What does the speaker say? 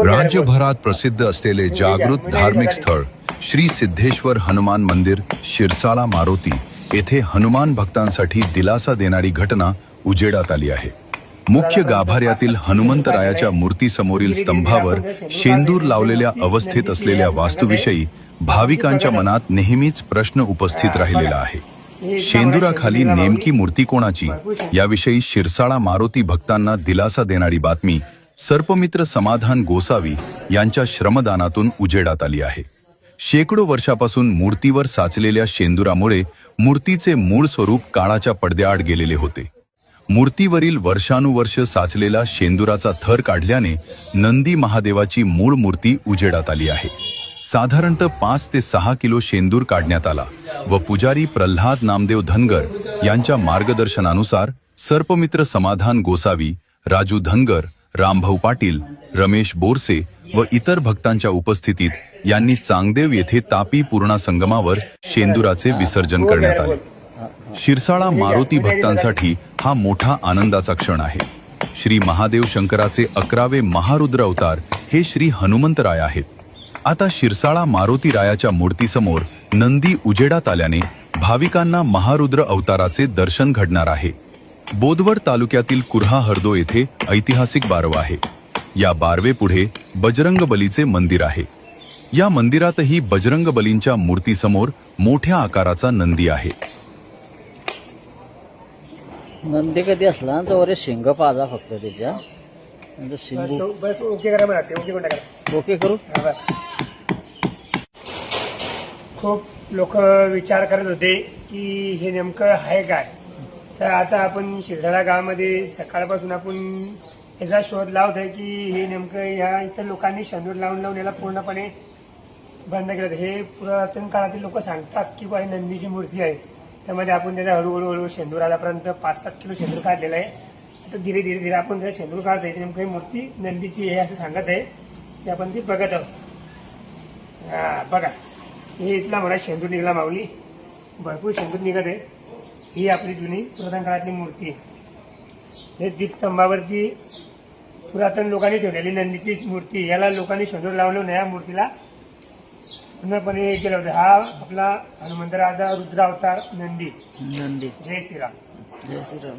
राज्यभरात प्रसिद्ध असलेले जागृत धार्मिक स्थळ श्री सिद्धेश्वर हनुमान मंदिर शिरसाळा मारोती येथे हनुमान भक्तांसाठी दिलासा देणारी घटना उजेडात आली आहे। मुख्य गाभाऱ्यातील हनुमंतरायाच्या मूर्तीसमोरील स्तंभावर शेंदूर लावलेल्या अवस्थेत असलेल्या वास्तूविषयी भाविकांच्या मनात नेहमीच प्रश्न उपस्थित राहिलेला आहे। शेंदुराखाली नेमकी मूर्ती कोणाची याविषयी शिरसाळा मारोती भक्तांना दिलासा देणारी बातमी सर्पमित्र समाधान गोसावी यांच्या श्रमदानातून उजेडात आली आहे। शेकडो वर्षापासून मूर्तीवर साचलेल्या शेंदुरामुळे मूर्तीचे मूळ स्वरूप काळाच्या पडद्याआड गेलेले होते। मूर्तीवरील वर्षानुवर्ष साचलेला शेंदुराचा थर काढल्याने नंदी महादेवाची मूळ मूर्ती उजेडात आली आहे। साधारणतः 5 ते 6 किलो शेंदूर काढण्यात आला व पुजारी प्रल्हाद नामदेव धनगर यांच्या मार्गदर्शनानुसार सर्पमित्र समाधान गोसावी, राजू धनगर, रामभाऊ पाटील, रमेश बोरसे व इतर भक्तांच्या उपस्थितीत यांनी चांगदेव येथे तापी पूर्णा संगमावर शेंदुराचे विसर्जन करण्यात आले। शिरसाळा मारोती भक्तांसाठी हा मोठा आनंदाचा क्षण आहे। श्री महादेव शंकराचे 11वे महारुद्र अवतार हे श्री हनुमंतराय आहेत। आता शिरसाळा मारोती रायाच्या मूर्तीसमोर नंदी उजेडात आल्याने भाविकांना महारुद्र अवताराचे दर्शन घडणार आहे। बोदवड तालुक्यातील कुर्हा हर्दो येथे ऐतिहासिक बारव आहे। या बारवेपुढे बजरंगबलीचे मंदिर आहे। या मंदिरातही बजरंगबलींच्या मूर्तीसमोर मोठ्या आकाराचा नंदी आहे। नंदी कधी असला तर वर शिंग पाजा फक्त त्याच्या बस ओके करा मला ओके ओके करू। खूप लोक विचार करत होते की हे नेमकं आहे काय। तर आता आपण शिरसाळा गावामध्ये सकाळपासून आपण याचा शोध लावतोय की हे नेमकं या इतर लोकांनी शेंदूर लावून याला पूर्णपणे बंद केलं। हे पुरातन काळातील लोक सांगतात की बा नंदीची मूर्ती आहे, त्यामध्ये आपण त्याचा हळूहळू शेंदूर आल्यापर्यंत 5-7 किलो शेंदूर काढलेला आहे। आता धीरे धीरे आपण त्याला शेंदूर काढतोय, नेमकं ही मूर्ती नंदीची आहे असं सांगत आहे की आपण ती बघत आहोत। बघा हे इथला मला शेंदूर निघाला माऊली, भरपूर शेंदूर निघत आहे। ही आपली जुनी पुरातन काळातली मूर्ती आहे। हे दीपस्तंभावरती पुरातन लोकांनी ठेवलेली नंदीची मूर्ती, याला लोकांनी शेंदूर लावलं नाही, या मूर्तीला पूर्णपणे हे केलं होतं। हा आपला हनुमंतरायाचा रुद्रावतार नंदी। नंदी जय श्रीराम। जय श्रीराम।